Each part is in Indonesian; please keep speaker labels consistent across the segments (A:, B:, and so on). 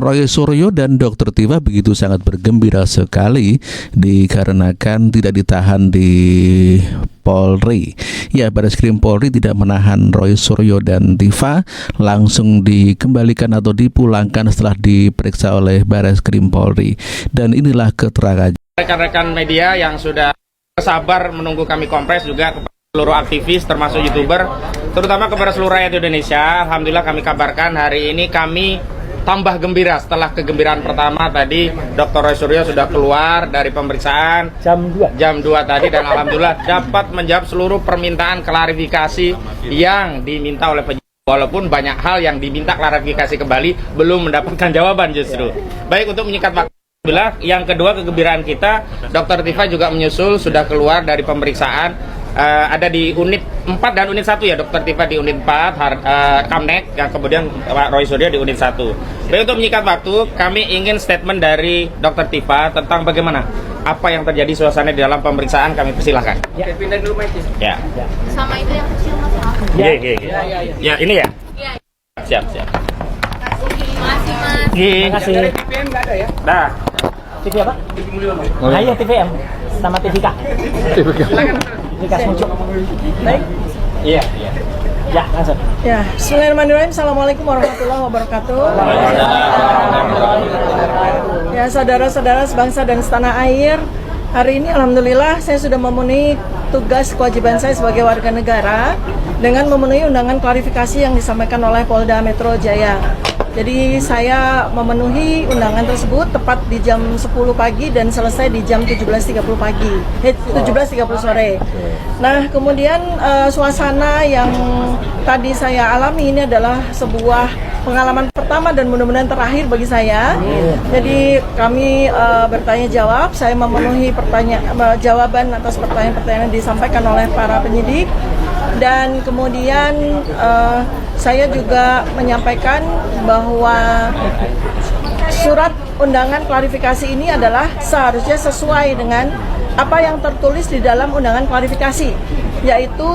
A: Roy Suryo dan Dr. Tifa begitu sangat bergembira sekali dikarenakan tidak ditahan di Polri. Ya, Bareskrim Polri tidak menahan Roy Suryo dan Tifa, langsung dikembalikan atau dipulangkan setelah diperiksa oleh Bareskrim Polri. Dan inilah keterangan
B: rekan-rekan media yang sudah sabar menunggu kami kompres, juga kepada seluruh aktivis termasuk YouTuber, terutama kepada seluruh rakyat Indonesia. Alhamdulillah kami kabarkan hari ini kami tambah gembira setelah kegembiraan pertama tadi. Dr. Roy Suryo sudah keluar dari pemeriksaan jam 2 tadi, dan alhamdulillah dapat menjawab seluruh permintaan klarifikasi yang diminta oleh penyidik. Walaupun banyak hal yang diminta klarifikasi kembali belum mendapatkan jawaban justru. Baik, untuk menyingkat waktu, alhamdulillah. Yang kedua, kegembiraan kita, Dr. Tifa juga menyusul sudah keluar dari pemeriksaan. Ada di unit 4 dan unit 1 ya, Dr. Tifa di unit 4, Kamnek, yang kemudian Pak Roy Suryo di unit 1. Baik, untuk menyingkat waktu, kami ingin statement dari Dr. Tifa tentang bagaimana apa yang terjadi suasana di dalam pemeriksaan. Kami persilahkan.
C: Ya, pindah dulu Mike.
B: Ya.
D: Sama itu yang kecil mas.
B: Ya, ini ya. Siap.
D: Makasih mas.
C: Terima kasih.
B: Dari
C: TVM nggak ada ya?
B: Dah.
C: TV apa? TV Mulyono. Ah iya, TVM sama TVK. TVK muncul. Baik.
B: Iya.
C: Ya, langsung.
E: Ya, Bismillahirrahmanirrahim. Assalamualaikum warahmatullahi wabarakatuh. Ya, saudara-saudara sebangsa dan setanah air, hari ini alhamdulillah saya sudah memenuhi tugas kewajiban saya sebagai warga negara dengan memenuhi undangan klarifikasi yang disampaikan oleh Polda Metro Jaya. Jadi saya memenuhi undangan tersebut tepat di jam 10 pagi dan selesai di jam 17.30 pagi, 17.30 sore. Nah, kemudian suasana yang tadi saya alami ini adalah sebuah pengalaman pertama dan mudah-mudahan terakhir bagi saya. Jadi kami bertanya jawab, saya memenuhi jawaban atas pertanyaan-pertanyaan yang disampaikan oleh para penyidik. Dan kemudian saya juga menyampaikan bahwa surat undangan klarifikasi ini adalah seharusnya sesuai dengan apa yang tertulis di dalam undangan klarifikasi, yaitu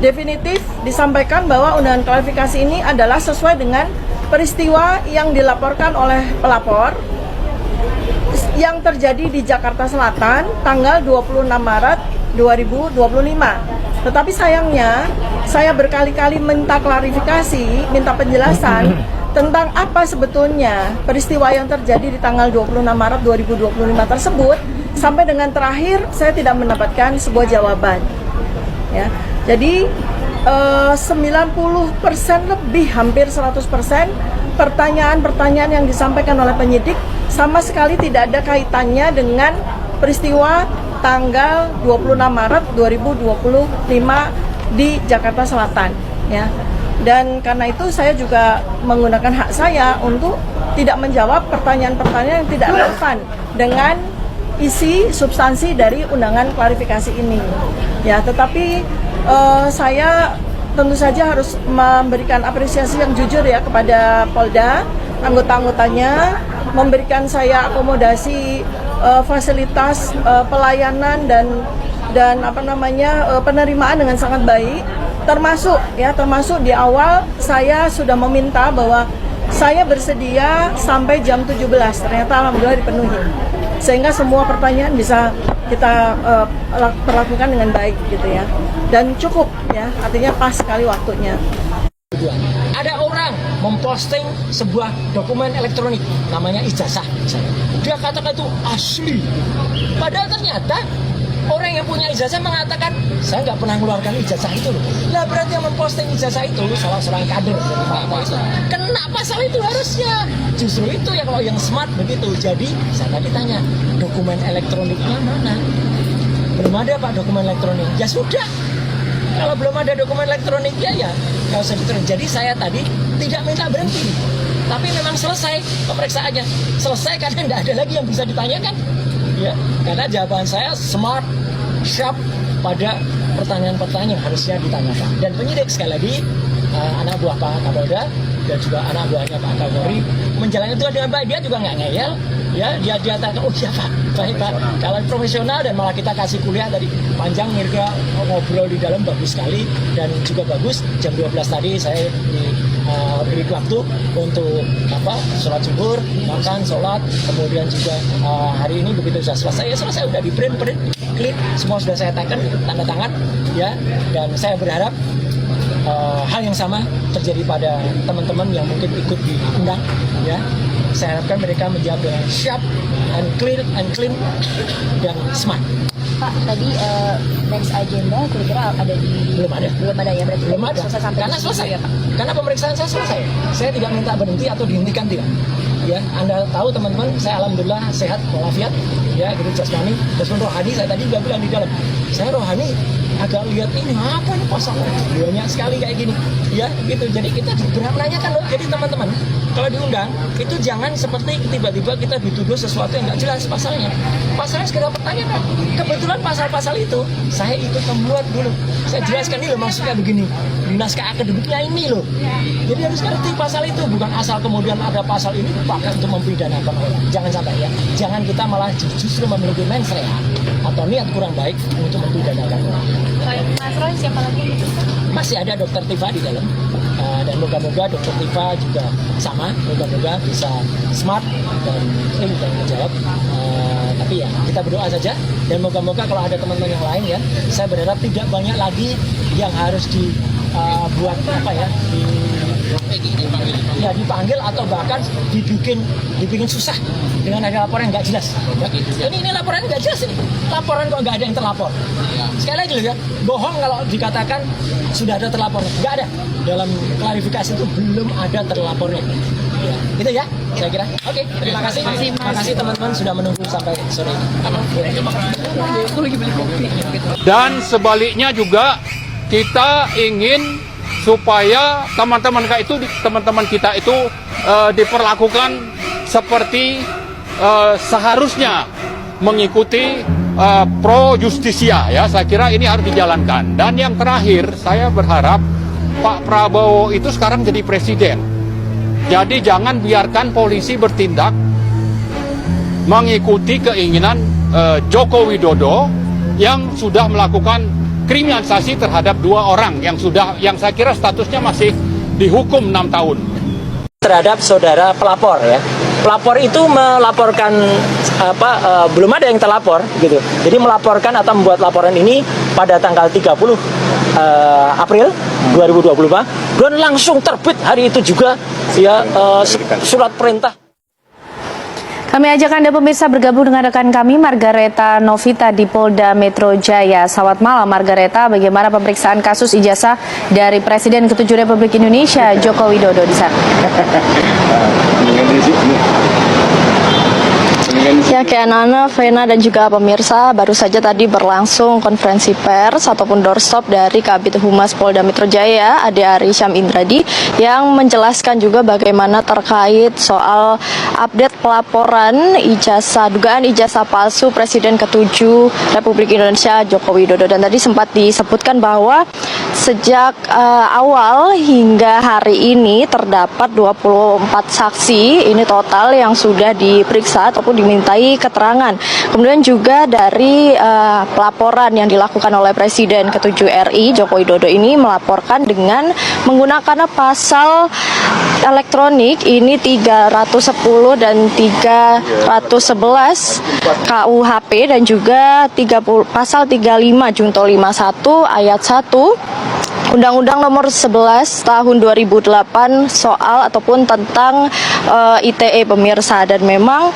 E: definitif disampaikan bahwa undangan klarifikasi ini adalah sesuai dengan peristiwa yang dilaporkan oleh pelapor yang terjadi di Jakarta Selatan tanggal 26 Maret 2025. Tetapi sayangnya, saya berkali-kali minta klarifikasi, minta penjelasan tentang apa sebetulnya peristiwa yang terjadi di tanggal 26 Maret 2025 tersebut. Sampai dengan terakhir, saya tidak mendapatkan sebuah jawaban. Ya, jadi 90% lebih, hampir 100% pertanyaan-pertanyaan yang disampaikan oleh penyidik sama sekali tidak ada kaitannya dengan peristiwa tanggal 26 Maret 2025 di Jakarta Selatan, ya. Dan karena itu saya juga menggunakan hak saya untuk tidak menjawab pertanyaan-pertanyaan yang tidak relevan dengan isi substansi dari undangan klarifikasi ini. Ya, tetapi saya tentu saja harus memberikan apresiasi yang jujur ya kepada Polda, anggota-anggotanya, memberikan saya akomodasi fasilitas pelayanan dan penerimaan dengan sangat baik, termasuk di awal saya sudah meminta bahwa saya bersedia sampai jam 17, ternyata alhamdulillah dipenuhi, sehingga semua pertanyaan bisa kita perlakukan dengan baik gitu ya, dan cukup ya, artinya pas sekali waktunya.
C: Ada orang memposting sebuah dokumen elektronik namanya ijazah misalnya. Dia katakan itu asli, padahal ternyata orang yang punya ijazah mengatakan saya nggak pernah mengeluarkan ijazah itu loh. Lah berarti yang memposting ijazah itu salah seorang kader dari Pak. Kena pasal itu harusnya. Justru itu ya kalau yang smart begitu. Jadi saya tadi tanya, dokumen elektroniknya mana? Belum ada Pak dokumen elektronik. Ya sudah. Kalau belum ada dokumen elektroniknya ya kalau jadi saya tadi tidak minta berhenti, tapi memang selesai pemeriksaannya, selesai karena tidak ada lagi yang bisa ditanyakan, ya karena jawaban saya smart, sharp pada pertanyaan-pertanyaan yang harusnya ditanyakan. Dan penyidik sekali lagi anak buah Pak Kapolda dan juga anak buahnya Pak Kapolri menjalani itu dengan baik, dia juga nggak ngeyel, Ya, dia katakan, oh iya Pak, baik Pak. Kalau profesional dan malah kita kasih kuliah tadi panjang, Mirga ngobrol di dalam bagus sekali dan juga bagus. Jam 12 tadi saya beri waktu untuk sholat zuhur, makan, sholat, kemudian juga hari ini begitu sudah selesai, ya selesai, udah di print, klik, semua sudah saya teken, tanda tangan, ya. Dan saya berharap hal yang sama terjadi pada teman-teman yang mungkin ikut diundang, ya. Saya harapkan mereka menjawab dengan sharp and clean dan smart.
F: Pak, tadi next agenda kira-kira ada di...
C: Belum ada
F: ya, berarti
C: belum ada. Karena selesai ya Pak. Karena pemeriksaan saya selesai. Saya tidak minta berhenti atau dihentikan, tidak. Ya, Anda tahu teman-teman, saya alhamdulillah sehat walafiat, ya, gitu jasmani. Terus rohani saya tadi juga bilang di dalam. Saya rohani agak lihat ini apa nih pasal banyak sekali kayak gini, ya gitu. Jadi kita berhak menanyakan loh. Jadi teman-teman, kalau diundang itu jangan seperti tiba-tiba kita dituduh sesuatu yang nggak jelas pasalnya. Pasalnya segera pertanyakan. Kebetulan pasal-pasal itu saya ikut membuat dulu. Saya jelaskan ini loh maksudnya begini. Di naskah akademiknya ini loh. Jadi harus ngerti pasal itu, bukan asal kemudian ada pasal ini dipakai untuk mempidanakan orang. Jangan sampai ya. Jangan kita malah justru memiliki mensreah atau niat kurang baik untuk mempidanakan orang.
D: Mas Roy, siapa lagi?
C: Masih ada Dokter Tifa di dalam, dan moga-moga Dokter Tifa juga sama, moga-moga bisa smart dan clean dan menjawab. Tapi ya kita berdoa saja, dan moga-moga kalau ada teman-teman yang lain ya, saya berharap tidak banyak lagi yang harus dibuat dipanggil atau bahkan dibikin susah dengan ada laporan yang nggak jelas. Ya. Ini laporan nggak jelas ini. Laporan kok nggak ada yang terlapor. Sekali lagi loh ya, bohong kalau dikatakan sudah ada terlapor. Nggak ada. Dalam klarifikasi itu belum ada terlapornya. Ya, gitu ya, saya kira. Oke, terima kasih. Terima kasih teman-teman sudah menunggu sampai sore ini.
G: Dan sebaliknya juga kita ingin supaya teman-teman kita itu diperlakukan seperti seharusnya mengikuti pro justisia, ya. Saya kira ini harus dijalankan. Dan yang terakhir, saya berharap Pak Prabowo itu sekarang jadi presiden. Jadi jangan biarkan polisi bertindak mengikuti keinginan Joko Widodo yang sudah melakukan kriminalisasi terhadap 2 orang yang saya kira statusnya masih dihukum 6 tahun.
C: Terhadap saudara pelapor ya. Pelapor itu melaporkan belum ada yang terlapor gitu. Jadi melaporkan atau membuat laporan ini pada tanggal 30 April 2024 dan langsung terbit hari itu juga ya surat perintah.
H: Kami ajak Anda pemirsa bergabung dengan rekan kami Margareta Novita di Polda Metro Jaya. Selamat malam Margareta, bagaimana pemeriksaan kasus ijazah dari Presiden ke-7 Republik Indonesia Joko Widodo di sana?
I: Ya, Nana, Vena dan juga pemirsa, baru saja tadi berlangsung konferensi pers ataupun doorstop dari Kabid Humas Polda Metro Jaya, Ade Ari Syam Indradi, yang menjelaskan juga bagaimana terkait soal update pelaporan dugaan ijazah palsu Presiden ke-7 Republik Indonesia Joko Widodo. Dan tadi sempat disebutkan bahwa sejak awal hingga hari ini terdapat 24 saksi ini total yang sudah diperiksa ataupun dimintai keterangan. Kemudian juga dari pelaporan yang dilakukan oleh Presiden ke-7 RI Joko Widodo ini melaporkan dengan menggunakan pasal elektronik ini 310 dan 311 KUHP dan juga pasal 35 Junto 51 ayat 1 Undang-Undang Nomor 11 Tahun 2008 soal ataupun tentang ITE pemirsa. Dan memang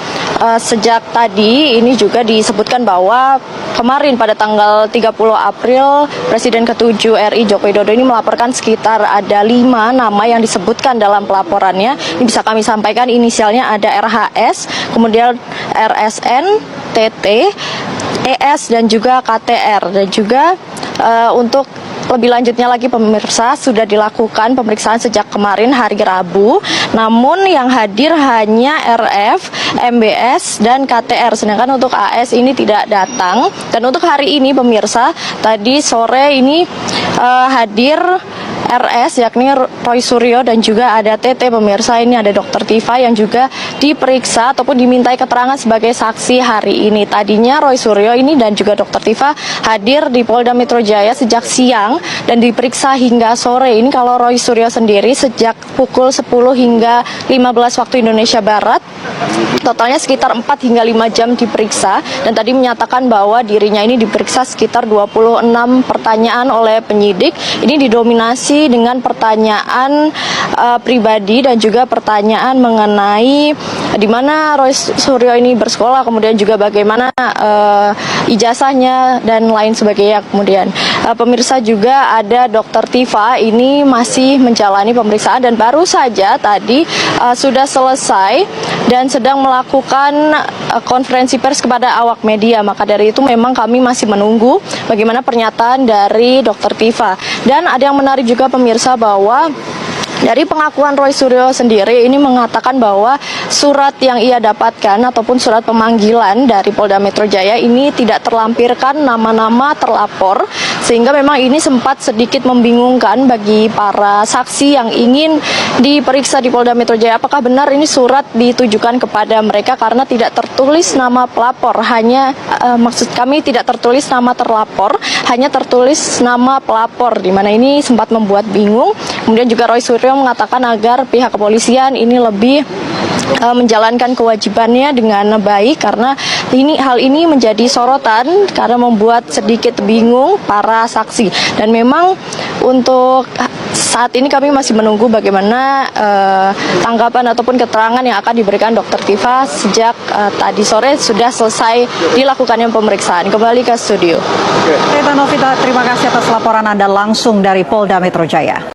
I: sejak tadi ini juga disebutkan bahwa kemarin pada tanggal 30 April Presiden ke-7 RI Joko Widodo ini melaporkan sekitar ada 5 nama yang disebutkan dalam pelaporannya. Ini bisa kami sampaikan, inisialnya ada RHS, kemudian RSN, TT, ES dan juga KTR. Dan juga untuk lebih lanjutnya lagi pemirsa, sudah dilakukan pemeriksaan sejak kemarin hari Rabu, namun yang hadir hanya RF, MBS, dan KTR, sedangkan untuk AS ini tidak datang. Dan untuk hari ini pemirsa, tadi sore ini hadir RS yakni Roy Suryo dan juga ada TT pemirsa, ini ada Dokter Tifa yang juga diperiksa ataupun dimintai keterangan sebagai saksi hari ini. Tadinya Roy Suryo ini dan juga Dr. Tifa hadir di Polda Metro Jaya sejak siang dan diperiksa hingga sore. Ini kalau Roy Suryo sendiri sejak pukul 10 hingga 15 waktu Indonesia Barat. Totalnya sekitar 4 hingga 5 jam diperiksa dan tadi menyatakan bahwa dirinya ini diperiksa sekitar 26 pertanyaan oleh penyidik. Ini didominasi dengan pertanyaan pribadi dan juga pertanyaan mengenai di mana Roy Suryo ini bersekolah, kemudian juga bagaimana ijazahnya dan lain sebagainya. Kemudian pemirsa juga ada Dr. Tifa ini masih menjalani pemeriksaan dan baru saja tadi sudah selesai dan sedang melakukan konferensi pers kepada awak media. Maka dari itu memang kami masih menunggu bagaimana pernyataan dari Dr. Tifa. Dan ada yang menarik juga pemirsa bahwa dari pengakuan Roy Suryo sendiri ini mengatakan bahwa surat yang ia dapatkan ataupun surat pemanggilan dari Polda Metro Jaya ini tidak terlampirkan nama-nama terlapor, sehingga memang ini sempat sedikit membingungkan bagi para saksi yang ingin diperiksa di Polda Metro Jaya. Apakah benar ini surat ditujukan kepada mereka karena tidak tertulis nama pelapor, hanya maksud kami tidak tertulis nama terlapor, hanya tertulis nama pelapor, di mana ini sempat membuat bingung. Kemudian juga Roy Suryo mengatakan agar pihak kepolisian ini lebih menjalankan kewajibannya dengan baik karena hal ini menjadi sorotan karena membuat sedikit bingung para saksi. Dan memang untuk saat ini kami masih menunggu bagaimana tanggapan ataupun keterangan yang akan diberikan Dr. Tifa sejak tadi sore sudah selesai dilakukannya pemeriksaan. Kembali ke studio.
J: Reta Novita, terima kasih atas laporan Anda langsung dari Polda Metro Jaya.